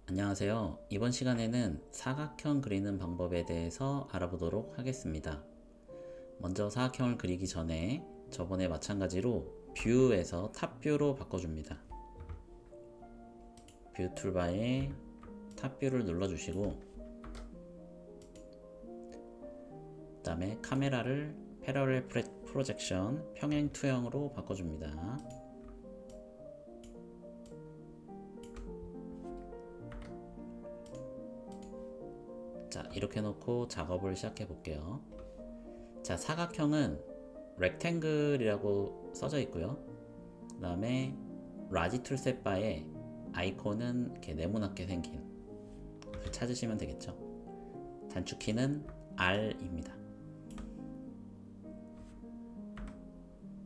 안녕하세요. 이번 시간에는 사각형 그리는 방법에 대해서 알아보도록 하겠습니다. 먼저 사각형을 그리기 전에 저번에 마찬가지로 뷰에서 탑뷰로 바꿔줍니다. 뷰 툴바에 탑뷰를 눌러주시고 그 다음에 카메라를 패러렐 프로젝션 평행 투영으로 바꿔줍니다. 자, 이렇게 놓고 작업을 시작해 볼게요. 자, 사각형은 rectangle이라고 써져 있고요. 그 다음에 라지 툴 셋바에 아이콘은 이렇게 네모나게 생긴 것을 찾으시면 되겠죠. 단축키는 R입니다.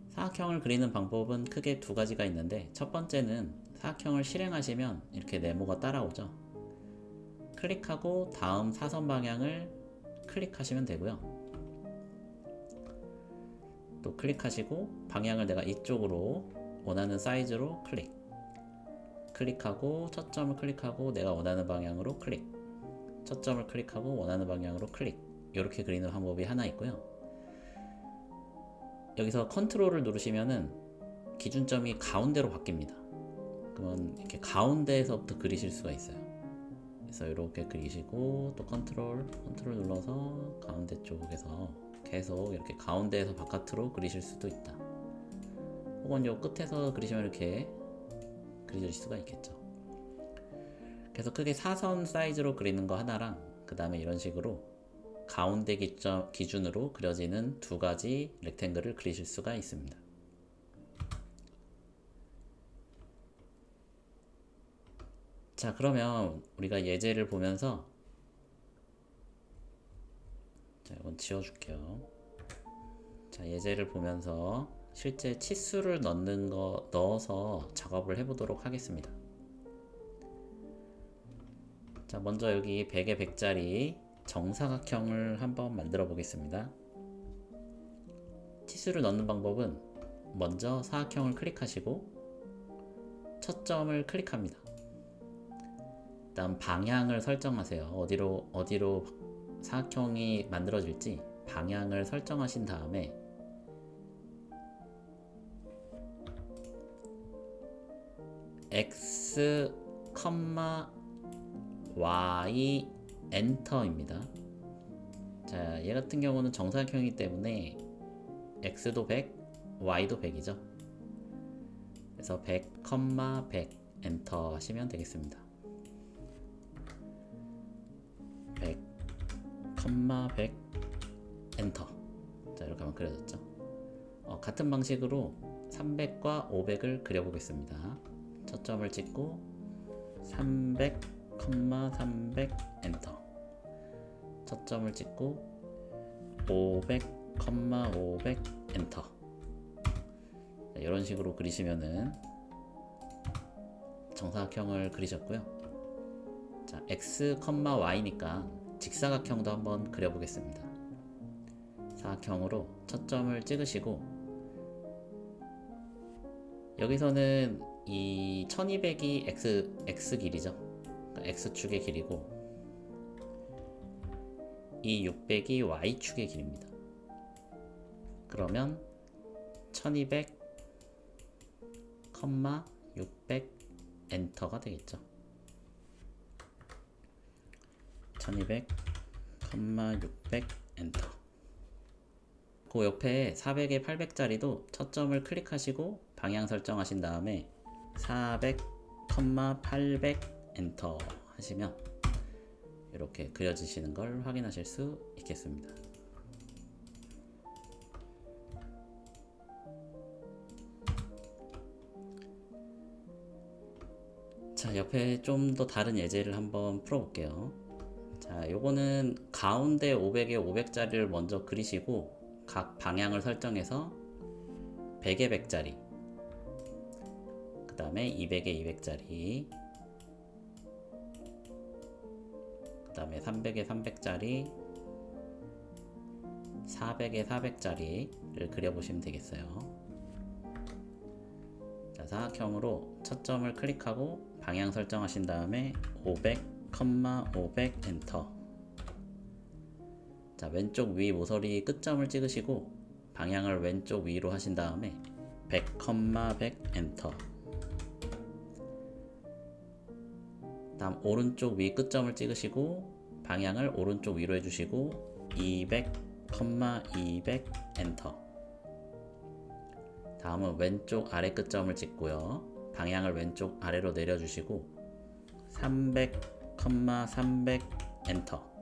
사각형을 그리는 방법은 크게 두 가지가 있는데, 첫 번째는 사각형을 실행하시면 이렇게 네모가 따라오죠. 클릭하고 다음 사선 방향을 클릭하시면 되고요. 또 클릭하시고 방향을 내가 이쪽으로 원하는 사이즈로 클릭하고 초점을 클릭하고 내가 원하는 방향으로 초점을 클릭하고 원하는 방향으로 이렇게 그리는 방법이 하나 있고요. 여기서 컨트롤을 누르시면은 기준점이 가운데로 바뀝니다. 그러면 이렇게 가운데에서부터 그리실 수가 있어요. 그래서 이렇게 그리시고 또 컨트롤 눌러서 가운데 쪽에서 계속 이렇게 가운데에서 바깥으로 그리실 수도 있다. 혹은 요 끝에서 그리시면 이렇게 그리실 수가 있겠죠. 그래서 크게 사선 사이즈로 그리는 거 하나랑 그 다음에 이런 식으로 가운데 기준으로 그려지는 두 가지 렉탱글을 그리실 수가 있습니다. 자, 그러면 우리가 예제를 보면서, 자, 이건 지워줄게요. 자, 예제를 보면서 실제 치수를 넣어서 작업을 해보도록 하겠습니다. 자, 먼저 여기 100에 100짜리 정사각형을 한번 만들어 보겠습니다. 치수를 넣는 방법은 먼저 사각형을 클릭하시고 초점을 클릭합니다. 다음 방향을 설정하세요. 어디로 사각형이 만들어질지 방향을 설정하신 다음에 X, Y 엔터입니다. 자, 얘 같은 경우는 정사각형이기 때문에 X도 100, Y도 100이죠. 그래서 100, 100 엔터 하시면 되겠습니다. 100, 100 엔터. 자, 이렇게 하면 그려졌죠. 같은 방식으로 300과 500을 그려보겠습니다. 초점을 찍고 300, 300 엔터. 초점을 찍고 500, 500 엔터. 자, 이런 식으로 그리시면은 정사각형을 그리셨고요. 자, X, Y니까 직사각형도 한번 그려보겠습니다. 사각형으로 초점을 찍으시고 여기서는 이 1200이 X 길이죠. 그러니까 X축의 길이고 이 600이 Y축의 길입니다. 그러면 1200, 600 엔터가 되겠죠. 1200, 600 엔터. 그 옆에 400에 800짜리도 초점을 클릭하시고 방향 설정하신 다음에 400, 800 엔터 하시면 이렇게 그려지시는 걸 확인하실 수 있겠습니다. 자, 옆에 좀 더 다른 예제를 한번 풀어볼게요. 자, 요거는 가운데 500에 500짜리를 먼저 그리시고 각 방향을 설정해서 100에 100짜리, 그 다음에 200에 200짜리, 그 다음에 300에 300짜리, 400에 400짜리를 그려보시면 되겠어요. 자, 자, 사각형으로 첫 점을 클릭하고 방향 설정하신 다음에 500, 500 엔터. 자, 왼쪽 위 모서리 끝점을 찍으시고 방향을 왼쪽 위로 하신 다음에 100, 100 엔터. 다음 오른쪽 위 끝점을 찍으시고 방향을 오른쪽 위로 해주시고 200, 200 엔터. 다음은 왼쪽 아래 끝점을 찍고요. 방향을 왼쪽 아래로 내려주시고 300, 300 엔터.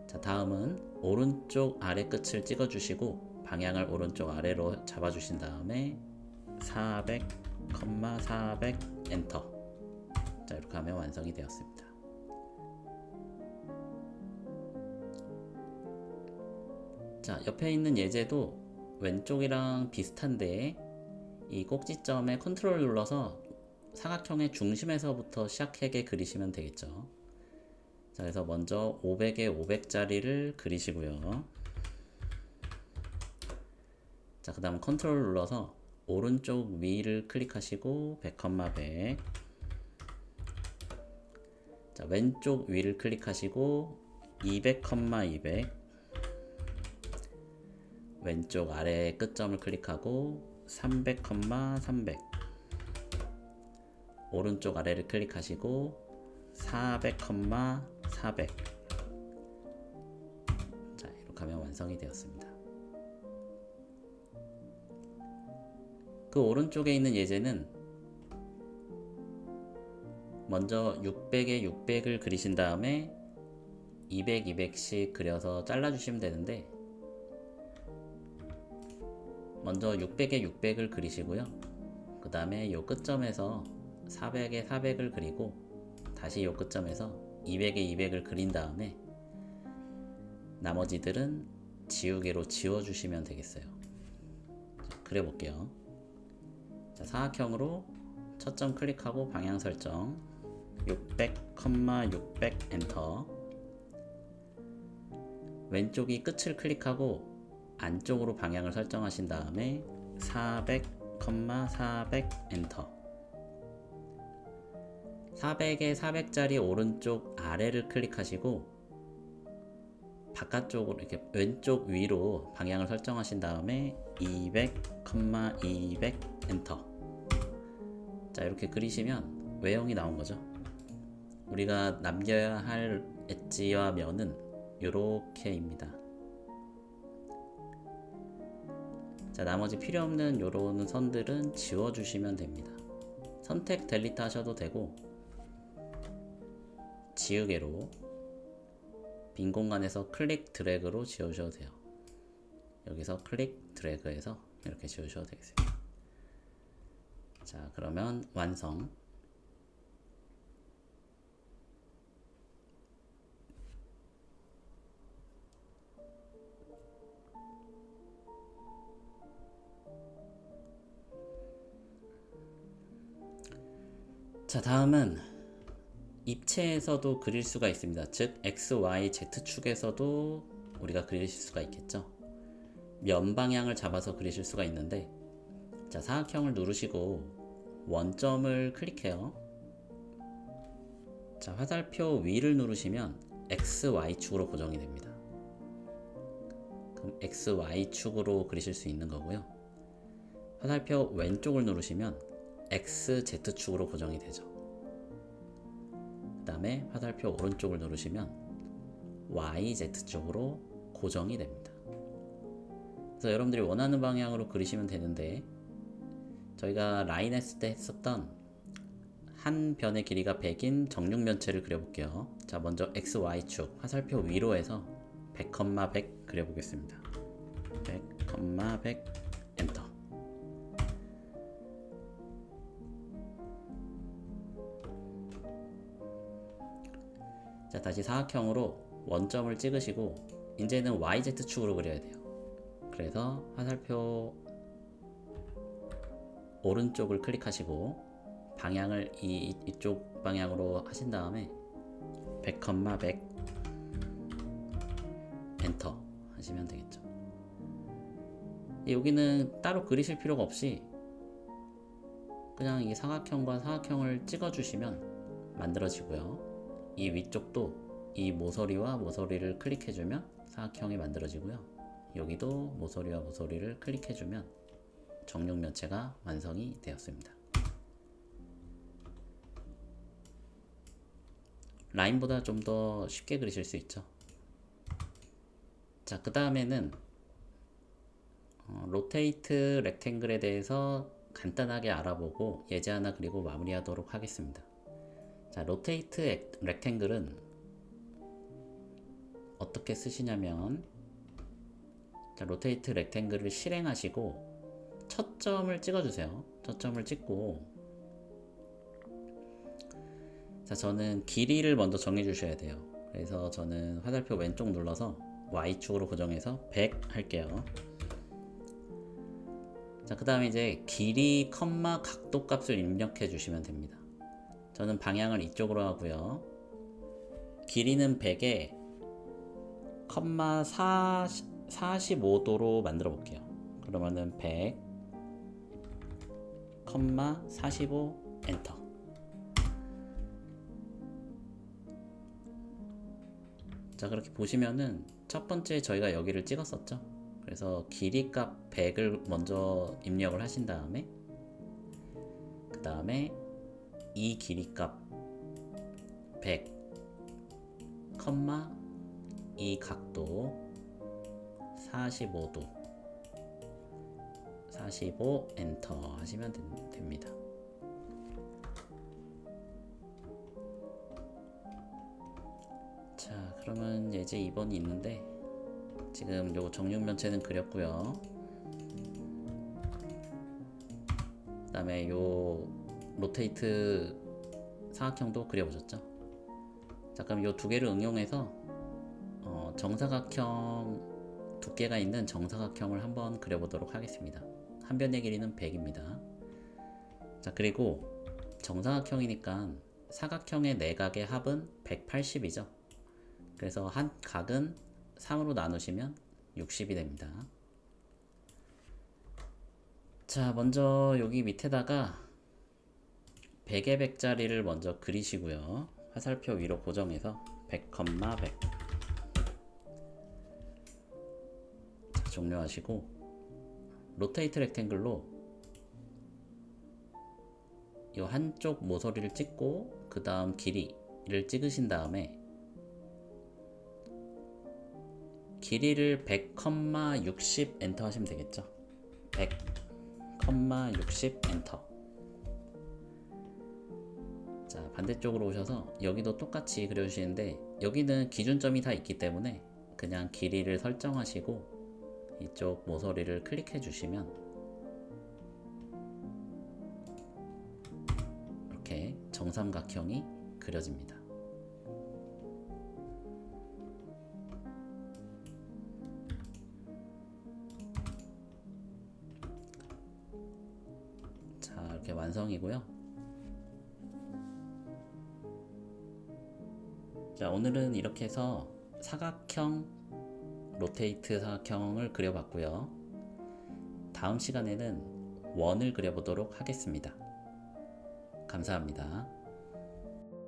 자, 다음은 오른쪽 아래 끝을 찍어주시고 방향을 오른쪽 아래로 잡아주신 다음에 400, 400 엔터. 자, 이렇게 하면 완성이 되었습니다. 자, 옆에 있는 예제도 왼쪽이랑 비슷한데 이 꼭지점에 컨트롤 눌러서 사각형의 중심에서부터 시작하게 그리시면 되겠죠. 자, 그래서 먼저 500에 500짜리를 그리시고요. 자, 그 다음 컨트롤 눌러서 오른쪽 위를 클릭하시고 100, 100. 자, 왼쪽 위를 클릭하시고 200, 200. 왼쪽 아래 끝점을 클릭하고 300, 300. 오른쪽 아래를 클릭하시고 400, 400. 자, 이렇게 하면 완성이 되었습니다. 그 오른쪽에 있는 예제는 먼저 600에 600을 그리신 다음에 200, 200씩 그려서 잘라주시면 되는데 먼저 600에 600을 그리시고요. 그 다음에 이 끝점에서 400에 400을 그리고 다시 이 끝점에서 200에 200을 그린 다음에 나머지들은 지우개로 지워주시면 되겠어요. 자, 그려볼게요. 자, 사각형으로 첫 점 클릭하고 방향 설정 600, 600 엔터. 왼쪽이 끝을 클릭하고 안쪽으로 방향을 설정하신 다음에 400, 400 엔터. 400에 400짜리 오른쪽 아래를 클릭하시고 바깥쪽으로 이렇게 왼쪽 위로 방향을 설정하신 다음에 200, 200 엔터. 자, 이렇게 그리시면 외형이 나온 거죠. 우리가 남겨야 할 엣지와 면은 요렇게입니다. 자, 나머지 필요 없는 요런 선들은 지워주시면 됩니다. 선택 델리트 하셔도 되고 지우개로 빈 공간에서 클릭 드래그로 지우셔도 돼요. 여기서 클릭 드래그해서 이렇게 지우셔도 되겠습니다. 자, 그러면 완성. 자, 다음은 입체에서도 그릴 수가 있습니다. 즉 X, Y, Z축에서도 우리가 그릴 수가 있겠죠. 면 방향을 잡아서 그리실 수가 있는데, 자, 사각형을 누르시고 원점을 클릭해요. 자, 화살표 위를 누르시면 X, Y축으로 고정이 됩니다. 그럼 X, Y축으로 그리실 수 있는 거고요. 화살표 왼쪽을 누르시면 X, Z축으로 고정이 되죠. 그 다음에 화살표 오른쪽을 누르시면 Y, Z축으로 고정이 됩니다. 그래서 여러분들이 원하는 방향으로 그리시면 되는데, 저희가 라인 했을 때 했었던 한 변의 길이가 100인 정육면체를 그려볼게요. 자, 먼저 X, Y축 화살표 위로 해서 100, 100 그려보겠습니다. 100, 100 엔터. 자, 다시 사각형으로 원점을 찍으시고 이제는 YZ축으로 그려야 돼요. 그래서 화살표 오른쪽을 클릭하시고 방향을 이쪽 방향으로 하신 다음에 100, 100 엔터 하시면 되겠죠. 여기는 따로 그리실 필요가 없이 그냥 이 사각형과 사각형을 찍어주시면 만들어지고요. 이 위쪽도 이 모서리와 모서리를 클릭해주면 사각형이 만들어지고요. 여기도 모서리와 모서리를 클릭해주면 정육면체가 완성이 되었습니다. 라인보다 좀 더 쉽게 그리실 수 있죠. 자, 그 다음에는 로테이트 렉탱글에 대해서 간단하게 알아보고 예제 하나 그리고 마무리하도록 하겠습니다. 자, 로테이트 렉탱글은 어떻게 쓰시냐면, 자, 로테이트 렉탱글을 실행하시고 첫 점을 찍어주세요. 첫 점을 찍고, 자, 저는 길이를 먼저 정해주셔야 돼요. 그래서 저는 화살표 왼쪽 눌러서 Y축으로 고정해서 100 할게요. 자, 그 다음에 이제 길이, 각도 값을 입력해 주시면 됩니다. 저는 방향을 이쪽으로 하고요. 길이는 100에 45도로 만들어 볼게요. 그러면은 100, 45 엔터. 자, 그렇게 보시면은 첫 번째 저희가 여기를 찍었었죠. 그래서 길이 값 100을 먼저 입력을 하신 다음에, 그 다음에 이 길이 값 100, 이 각도 45도 45 엔터 하시면 됩니다. 자, 그러면 예제 2번이 있는데, 지금 요 정육면체는 그렸고요. 그 다음에 요 로테이트 사각형도 그려보셨죠? 자, 그럼 요 두 개를 응용해서 정사각형 두께가 있는 정사각형을 한번 그려보도록 하겠습니다. 한 변의 길이는 100입니다. 자, 그리고 정사각형이니까 사각형의 내각의 합은 180이죠. 그래서 한 각은 3으로 나누시면 60이 됩니다. 자, 먼저 여기 밑에다가 100의 100짜리를 먼저 그리시고요. 화살표 위로 고정해서 100, 100 종료하시고, 로테이트 렉탱글로 이 한쪽 모서리를 찍고 그 다음 길이를 찍으신 다음에 길이를 100, 60 엔터 하시면 되겠죠. 100, 60 엔터. 자, 반대쪽으로 오셔서 여기도 똑같이 그려주시는데, 여기는 기준점이 다 있기 때문에 그냥 길이를 설정하시고 이쪽 모서리를 클릭해 주시면 이렇게 정삼각형이 그려집니다. 자, 이렇게 완성이고요. 자, 오늘은 이렇게 해서 사각형, 로테이트 사각형을 그려봤고요. 다음 시간에는 원을 그려보도록 하겠습니다. 감사합니다.